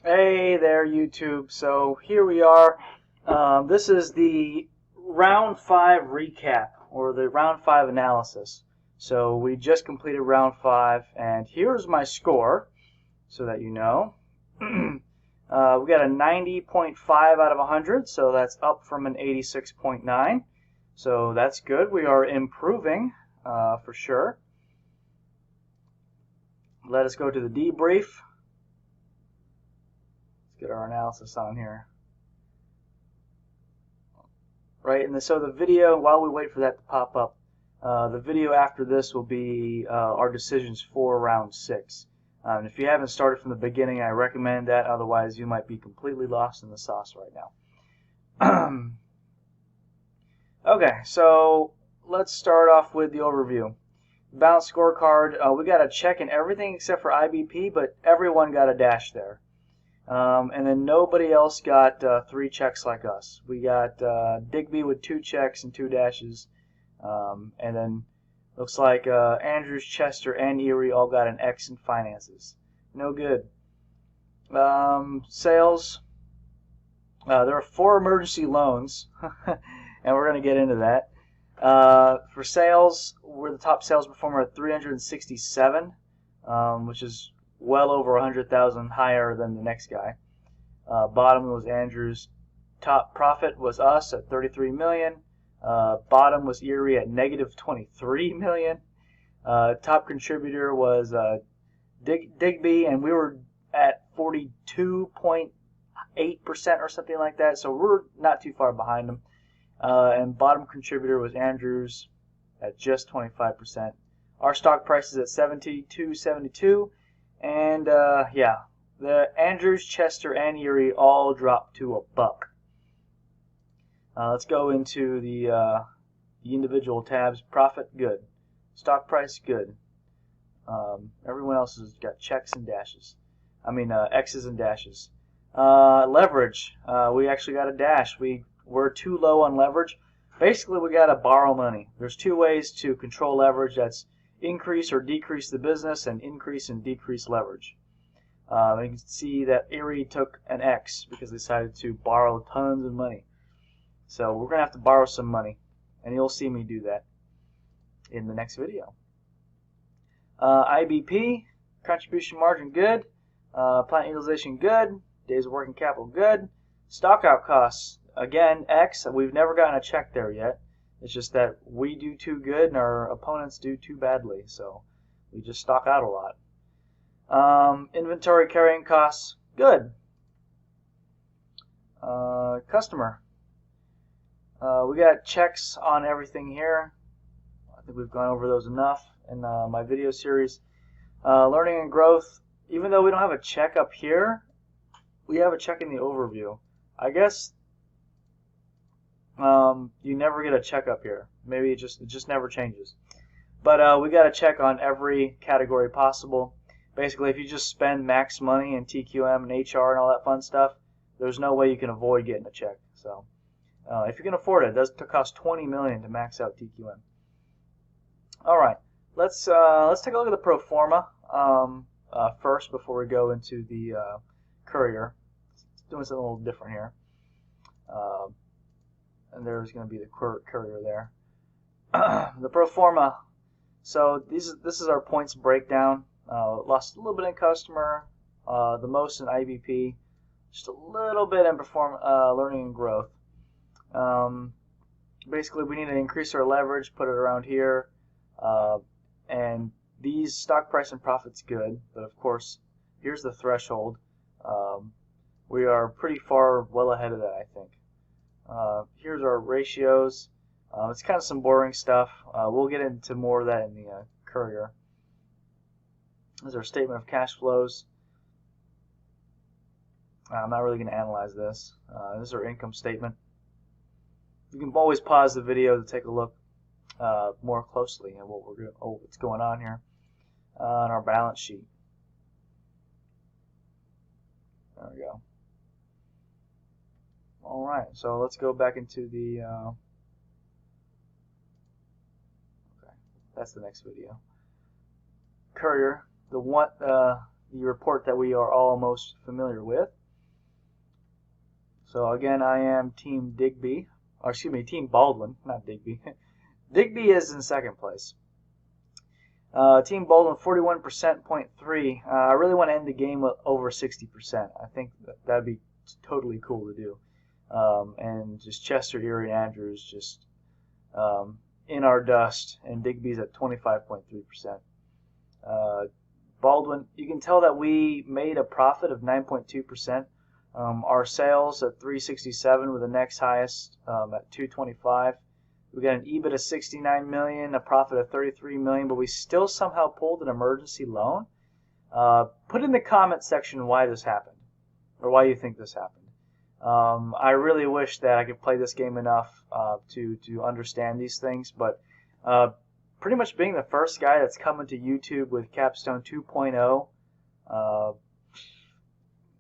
Hey there, YouTube. So here we are. This is the round 5 recap, or the round 5 analysis. So we just completed round 5, and here's my score, so that you know. We got a 90.5 out of 100, so that's up from an 86.9. So that's good. We are improving, for sure. Let us go to the debrief. Get our analysis on here. Right, and so the video, while we wait for that to pop up, the video after this will be our decisions for round 6. And if you haven't started from the beginning, I recommend that. Otherwise, you might be completely lost in the sauce right now. Okay, so let's start off with the overview. Balance scorecard, we got a check in everything except for IBP, but everyone got a dash there. And then nobody else got 3 checks like us. We got Digby with 2 checks and 2 dashes. And then looks like Andrews, Chester, and Erie all got an X in finances. No good. Sales. There are 4 emergency loans, and we're going to get into that. For sales, we're the top sales performer at 367, which is well over 100,000 higher than the next guy. Bottom was Andrews. Top profit was us at 33 million. Bottom was Erie at negative 23 million. Top contributor was Digby, and we were at 42.8% or something like that. So we're not too far behind them. And bottom contributor was Andrews at just 25%. Our stock price is at 72.72. And yeah, the Andrews, Chester, and Erie all dropped to $1. Let's go into the individual tabs. Profit, good. Stock price, good. Everyone else has got checks and dashes. I mean X's and dashes. Leverage, we actually got a dash. We're too low on leverage. Basically, we got to borrow money. There's 2 ways to control leverage. That's increase or decrease the business, and increase and decrease leverage. You can see that Erie took an X because they decided to borrow tons of money. So we're going to have to borrow some money, and you'll see me do that in the next video. IBP, contribution margin good, plant utilization good, days of working capital good, stock out costs, again, X. We've never gotten a check there yet. It's just that we do too good and our opponents do too badly, so we just stock out a lot. Inventory carrying costs, good. Customer. We got checks on everything here. I think we've gone over those enough in my video series. Learning and growth. Even though we don't have a check up here, we have a check in the overview. I guess you never get a check up here. Maybe it just never changes. But we got to check on every category possible. Basically, if you just spend max money in TQM and HR and all that fun stuff, there's no way you can avoid getting a check. So if you can afford it, it does cost $20 million to max out TQM. All right, let's take a look at the pro forma first before we go into the Courier. Doing something a little different here. And there's going to be the Courier there. The pro forma. So this is our points breakdown. Lost a little bit in customer, the most in IBP, just a little bit in learning and growth. Basically, we need to increase our leverage, put it around here, and these stock price and profit's good, but of course, here's the threshold. We are pretty far well ahead of that, I think. Here's our ratios. It's kind of some boring stuff. We'll get into more of that in the Courier. This is our statement of cash flows. I'm not really going to analyze this. This is our income statement. You can always pause the video to take a look more closely at what's going on here on our balance sheet. There we go. All right, so let's go back into the. Okay, that's the next video. Courier. The the report that we are all most familiar with. So again, I am Team Digby, or excuse me, Team Baldwin, not Digby. Digby is in second place. Team Baldwin 41%.3. I really want to end the game with over 60%. I think that'd be totally cool to do. And just Chester, Erie, and Andrews just in our dust, and Digby's at 25.3%. Baldwin, you can tell that we made a profit of 9.2%. Our sales at 367 with the next highest at 225. We got an EBIT of 69 million, a profit of 33 million, but we still somehow pulled an emergency loan. Put in the comment section why this happened, or why you think this happened. I really wish that I could play this game enough to understand these things, but pretty much being the first guy that's coming to YouTube with Capstone 2.0,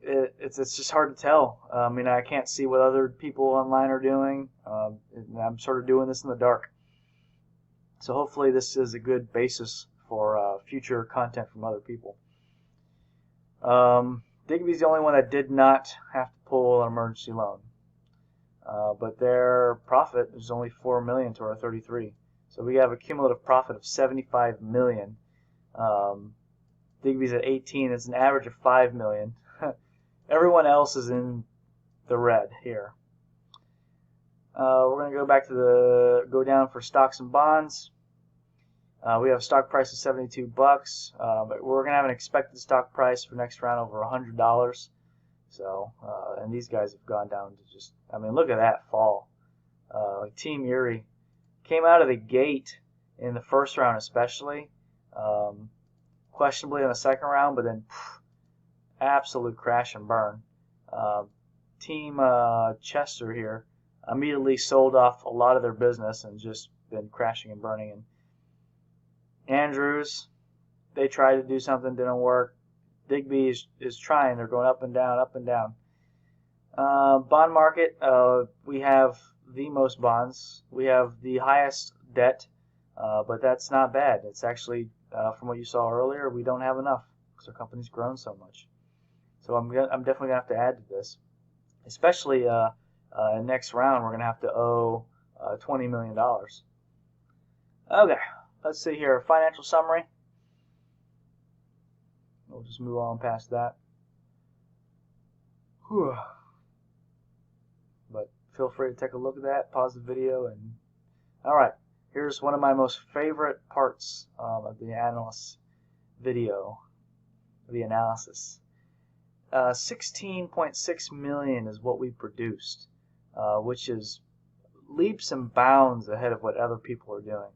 it's just hard to tell. I mean, I can't see what other people online are doing. I'm sort of doing this in the dark. So hopefully this is a good basis for future content from other people. Digby's the only one that did not have to pull an emergency loan. But their profit is only 4 million to our 33. So we have a cumulative profit of 75 million. Digby's at 18. It's an average of 5 million. Everyone else is in the red here. We're going to go back to go down for stocks and bonds. We have a stock price of 72 bucks. But we're going to have an expected stock price for next round over $100. So, and these guys have gone down to just, I mean, look at that fall. Like Team Erie came out of the gate in the first round, especially questionably in the second round, but then absolute crash and burn. Team Chester here immediately sold off a lot of their business and just been crashing and burning. And Andrews, they tried to do something, didn't work. Digby is trying. They're going up and down, up and down. Bond market, we have the most bonds. We have the highest debt, but that's not bad. It's actually, from what you saw earlier, we don't have enough because our company's grown so much. So I'm definitely going to have to add to this. Especially next round, we're going to have to owe $20 million. Okay, let's see here. Financial summary. We'll just move on past that. Whew. But feel free to take a look at that, pause the video, and alright, here's one of my most favorite parts of the analyst video, the analysis. 16.6 million is what we produced, which is leaps and bounds ahead of what other people are doing.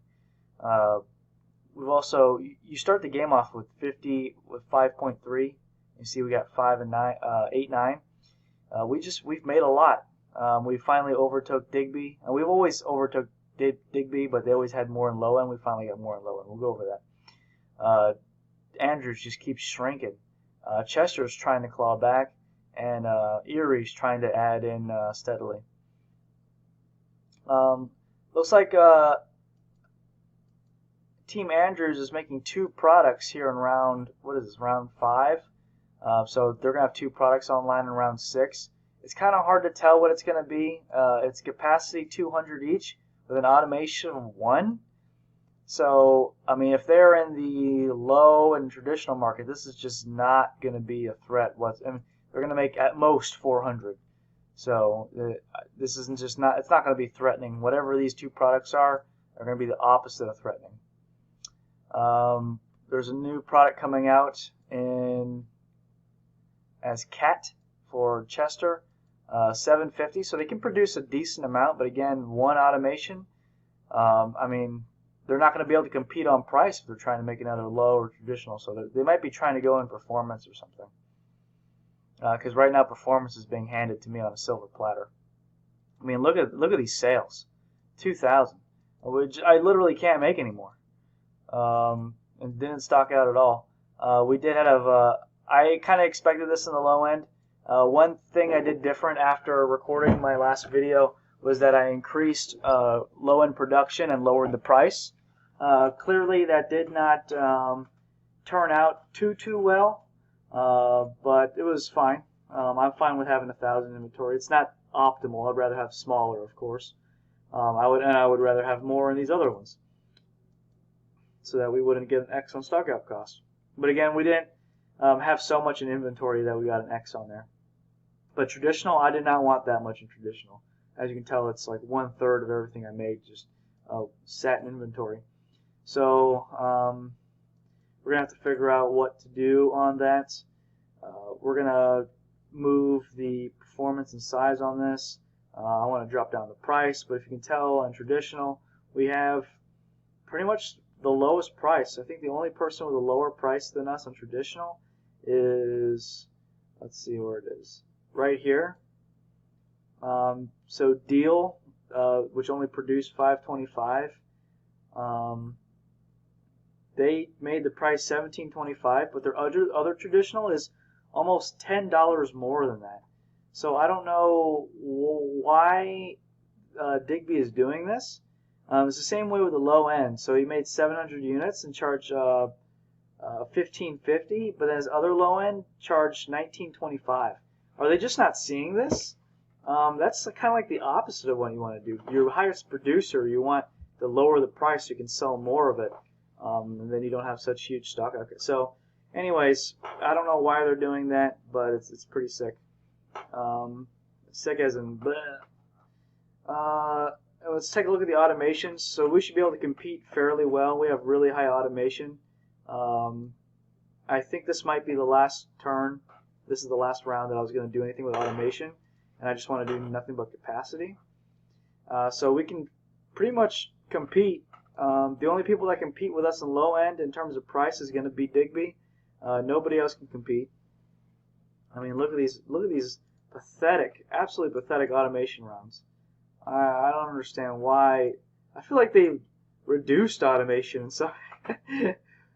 We've also, you start the game off with 5.3. You see we got 5 and 9, 8, 9. We've made a lot. We finally overtook Digby, and we've always overtook Digby, but they always had more in low end. We finally got more in low end. We'll go over that. Andrews just keeps shrinking. Chester's trying to claw back, and Erie's trying to add in steadily. Looks like Team Andrews is making 2 products here in round, what is this, round 5? So they're going to have 2 products online in round 6. It's kind of hard to tell what it's going to be. It's capacity 200 each with an automation of 1. So, I mean, if they're in the low and traditional market, this is just not going to be a threat. I mean, they're going to make at most 400. So this isn't just not. It's not going to be threatening. Whatever these 2 products are going to be the opposite of threatening. There's a new product coming out as CAT for Chester, 750. So they can produce a decent amount, but again, 1 automation. I mean, they're not going to be able to compete on price if they're trying to make another low or traditional. So they might be trying to go in performance or something. Because right now performance is being handed to me on a silver platter. I mean, look at these sales, 2,000, which I literally can't make anymore. And didn't stock out at all. We did have I kind of expected this in the low end. One thing I did different after recording my last video was that I increased low end production and lowered the price. Clearly that did not turn out too well. but it was fine. I'm fine with having 1,000 inventory. It's not optimal. I'd rather have smaller, of course. I would rather have more in these other ones, so that we wouldn't get an X on stockout cost. But again, we didn't have so much in inventory that we got an X on there. But traditional, I did not want that much in traditional. As you can tell, it's like 1/3 of everything I made just sat in inventory. So we're going to have to figure out what to do on that. We're going to move the performance and size on this. I want to drop down the price, but if you can tell on traditional, we have pretty much the lowest price. I think the only person with a lower price than us on traditional is, let's see where it is, right here. So Deal, which only produced 525, they made the price $17.25, but their other traditional is almost $10 more than that. So I don't know why Digby is doing this. It's the same way with the low end. So he made 700 units and charged $15.50, but then his other low end charged $19.25. Are they just not seeing this? That's kind of like the opposite of what you want to do. Your highest producer, you want to lower the price so you can sell more of it, and then you don't have such huge stock. Okay. So, anyways, I don't know why they're doing that, but it's pretty sick. Sick as in bleh. Let's take a look at the automations. So we should be able to compete fairly well. We have really high automation. I think this might be the last turn. This is the last round that I was going to do anything with automation, and I just want to do nothing but capacity. So we can pretty much compete. The only people that compete with us in low end in terms of price is going to be Digby. Nobody else can compete. I mean, look at these pathetic, absolutely pathetic automation rounds. I don't understand why. I feel like they reduced automation. So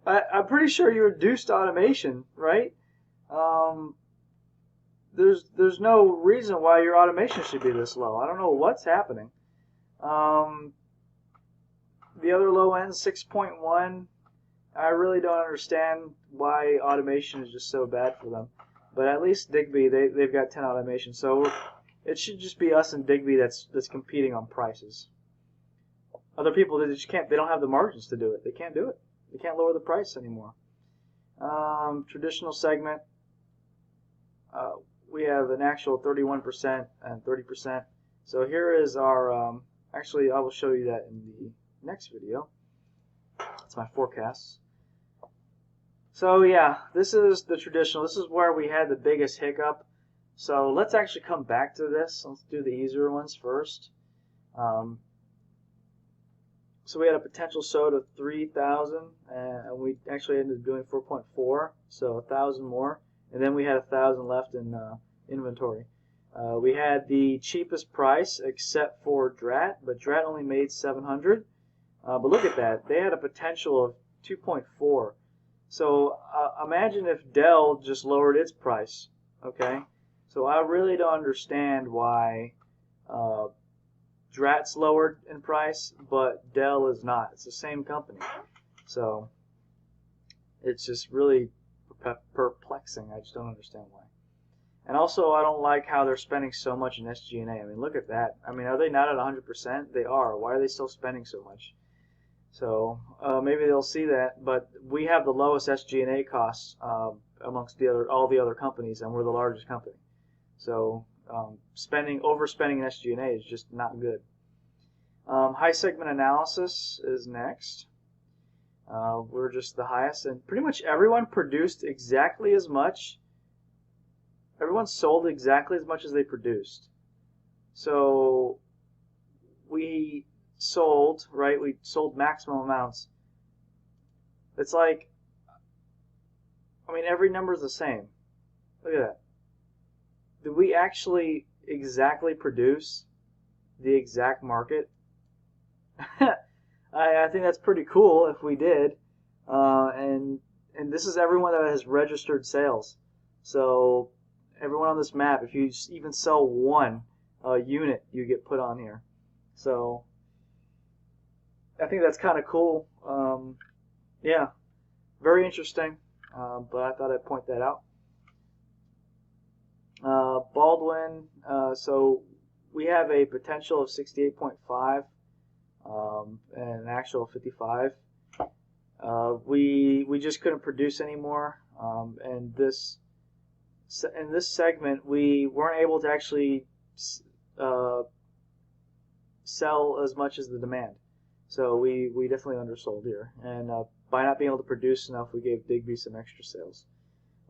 I'm pretty sure you reduced automation, right? There's no reason why your automation should be this low. I don't know what's happening. The other low end, 6.1. I really don't understand why automation is just so bad for them. But at least Digby, they've got 10 automation. So it should just be us and Digby that's competing on prices. Other people, they just can't. They don't have the margins to do it. They can't do it. They can't lower the price anymore. Traditional segment, we have an actual 31% and 30%. So here is our. Actually, I will show you that in the next video. That's my forecasts. So yeah, this is the traditional. This is where we had the biggest hiccup. So let's actually come back to this. Let's do the easier ones first. So we had a potential sold of 3,000, and we actually ended up doing 4.4, so 1,000 more. And then we had 1,000 left in inventory. We had the cheapest price except for Drat, but Drat only made 700. But look at that. They had a potential of 2.4. So imagine if Dell just lowered its price. Okay? So I really don't understand why Drat's lowered in price, but Dell is not. It's the same company. So it's just really perplexing. I just don't understand why. And also, I don't like how they're spending so much in SG&A. I mean, look at that. I mean, are they not at 100%? They are. Why are they still spending so much? So maybe they'll see that. But we have the lowest SG&A costs amongst all the other companies, and we're the largest company. So overspending in SG&A is just not good. High segment analysis is next. We're just the highest, and pretty much everyone produced exactly as much. Everyone sold exactly as much as they produced. So we sold, right? We sold maximum amounts. It's like, I mean, every number is the same. Look at that. Did we actually exactly produce the exact market? I think that's pretty cool if we did. And this is everyone that has registered sales. So everyone on this map, if you even sell one unit, you get put on here. So I think that's kind of cool. Yeah, very interesting. But I thought I'd point that out. Baldwin, so we have a potential of 68.5 and an actual 55. We just couldn't produce anymore, and in this segment we weren't able to actually sell as much as the demand. So we definitely undersold here, and by not being able to produce enough, we gave Digby some extra sales,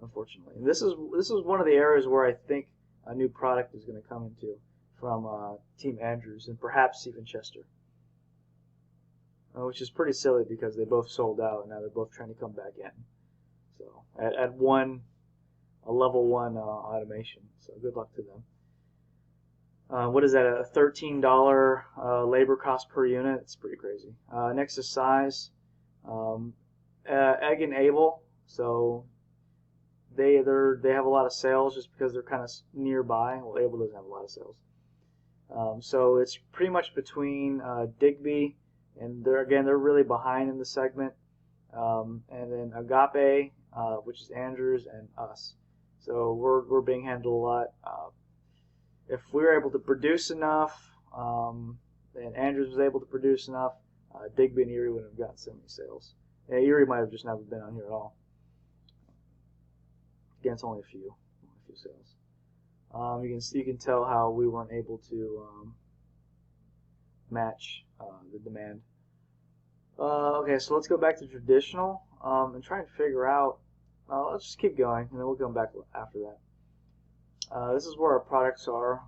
unfortunately. And this is one of the areas where I think a new product is going to come into from Team Andrews and perhaps even Chester, which is pretty silly because they both sold out and now they're both trying to come back in. So at a level 1 automation. So good luck to them. What is that? A $13 labor cost per unit? It's pretty crazy. Next is size. Egg and Able. So they have a lot of sales just because they're kind of nearby. Well, Able doesn't have a lot of sales. So it's pretty much between Digby and they're really behind in the segment. And then Agape, which is Andrews, and us. So we're being handled a lot. If we were able to produce enough, and Andrews was able to produce enough, Digby and Erie wouldn't have gotten so many sales. Yeah, Erie might have just never been on here at all. Again, it's only a few sales. You can tell how we weren't able to match the demand. Okay, so let's go back to traditional and try and figure out. Let's just keep going, and then we'll come back after that. This is where our products are.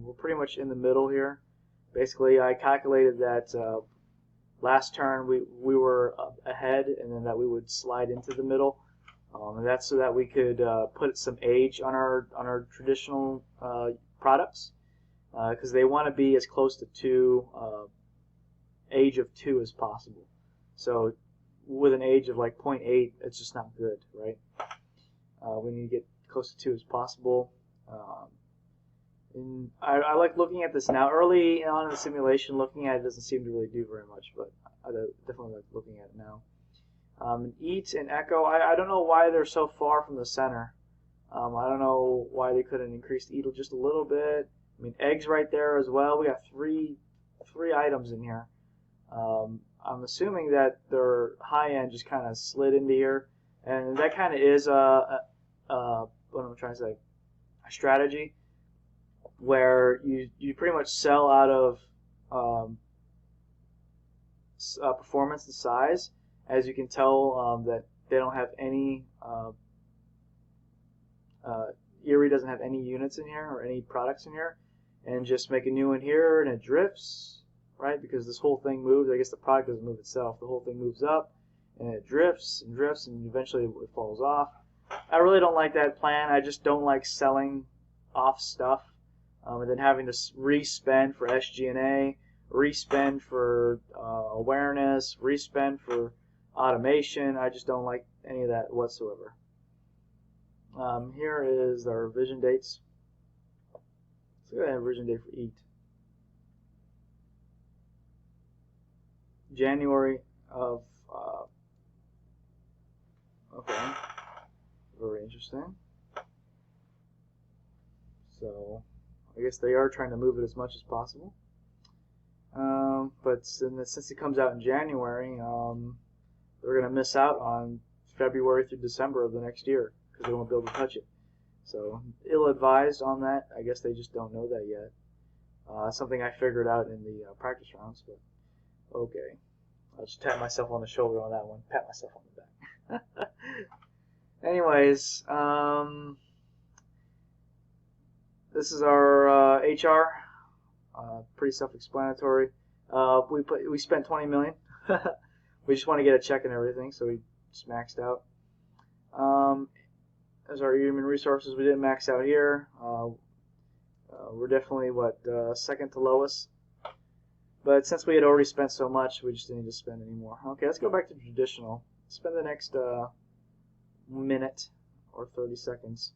We're pretty much in the middle here. Basically, I calculated that last turn we were ahead, and then that we would slide into the middle. And that's so that we could put some age on our traditional products, because they want to be as close to age of 2 as possible. So with an age of like 0.8, it's just not good, right? We need to get close to 2 as possible. And I like looking at this now. Early on in the simulation, looking at it doesn't seem to really do very much, but I definitely like looking at it now. Eat and Echo, I don't know why they're so far from the center. I don't know why they couldn't increase the Eat just a little bit. I mean, eggs right there as well. We got three items in here. I'm assuming that their high end just kind of slid into here, and that kind of is what I'm trying to say, a strategy where you pretty much sell out of performance and size. As you can tell, that they don't have any. Erie doesn't have any units in here or any products in here, and just make a new one here and it drifts, right? Because this whole thing moves. I guess the product doesn't move itself. The whole thing moves up and it drifts and drifts and eventually it falls off. I really don't like that plan. I just don't like selling off stuff and then having to re-spend for SG&A, re-spend for awareness, re-spend for automation. I just don't like any of that whatsoever. Here is our revision dates. Let's go ahead and revision date for Eat. January of, okay, very interesting. So I guess they are trying to move it as much as possible. But since it comes out in January, they're going to miss out on February through December of the next year because they won't be able to touch it. So ill-advised on that. I guess they just don't know that yet. Something I figured out in the practice rounds, but okay. I'll just tap myself on the shoulder on that one. Pat myself on the back. Anyways, this is our HR. Pretty self-explanatory. We spent $20 million. We just want to get a check and everything, so we just maxed out. As our human resources, we didn't max out here. We're definitely second to lowest. But since we had already spent so much, we just didn't need to spend any more. Okay, let's go back to traditional. Spend the next minute or 30 seconds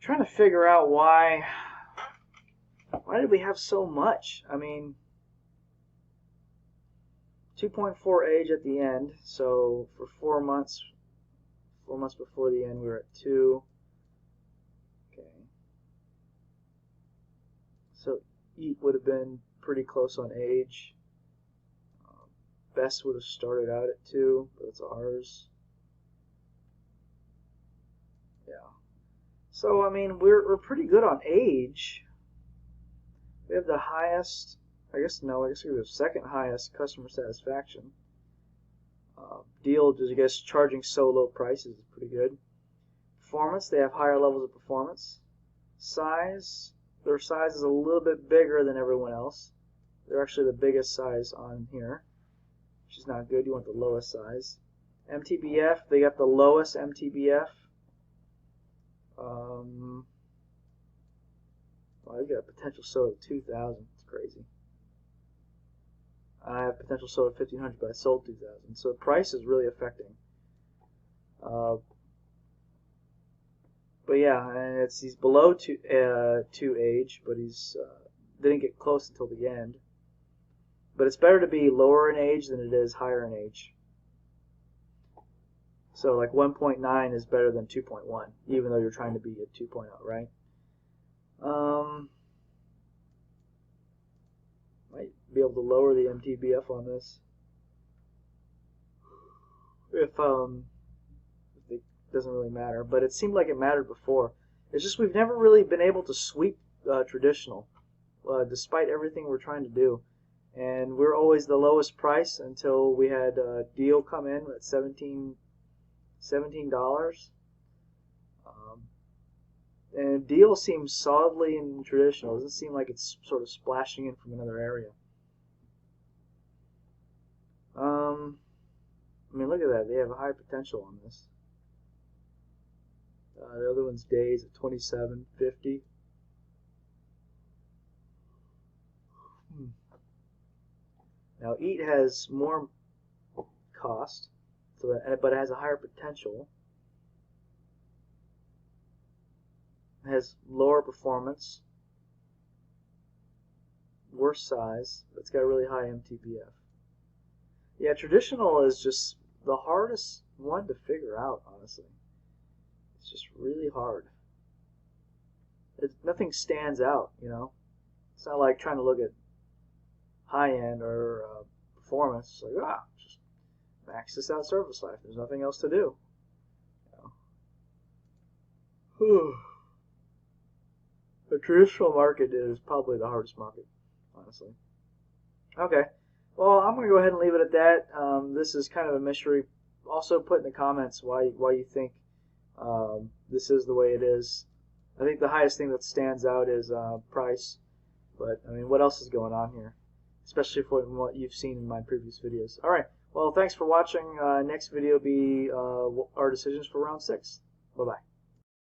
trying to figure out why did we have so much? I mean, 2.4 age at the end, so for 4 months before the end, we were at 2. Okay, So Eat would have been pretty close on age. Best would have started out at 2, but it's ours. Yeah. So I mean, we're pretty good on age. We have the highest. I guess we have the second highest customer satisfaction. Deal, just I guess charging so low prices is pretty good. Performance, they have higher levels of performance. Size, their size is a little bit bigger than everyone else. They're actually the biggest size on here, which is not good. You want the lowest size. MTBF, they got the lowest MTBF. Well, they got potential soda of 2,000. It's crazy. I have potential soda of 1,500, but I sold 2,000. So the price is really affecting. But yeah, and he's below two age, but he's didn't get close until the end. But it's better to be lower in age than it is higher in age. So like 1.9 is better than 2.1, even though you're trying to be at 2.0, right? Might be able to lower the MTBF on this. If it doesn't really matter, but it seemed like it mattered before. It's just we've never really been able to sweep traditional, despite everything we're trying to do. And we're always the lowest price until we had Deal come in at $17. And Deal seems solidly in traditional. It doesn't seem like it's sort of splashing in from another area. I mean, look at that. They have a high potential on this. The other one's Days at 27.50. Now, Eat has more cost, but it has a higher potential. It has lower performance, worse size, but it's got a really high MTBF. Yeah, traditional is just the hardest one to figure out, honestly. It's just really hard. Nothing stands out, you know. It's not like trying to look at high-end or performance. It's like, just max this out service life. There's nothing else to do. You know? The traditional market is probably the hardest market, honestly. Okay. Well, I'm going to go ahead and leave it at that. This is kind of a mystery. Also, put in the comments why you think this is the way it is. I think the highest thing that stands out is price. But, I mean, what else is going on here? Especially from what you've seen in my previous videos. Alright, well, thanks for watching. Next video will be our decisions for round 6. Bye-bye.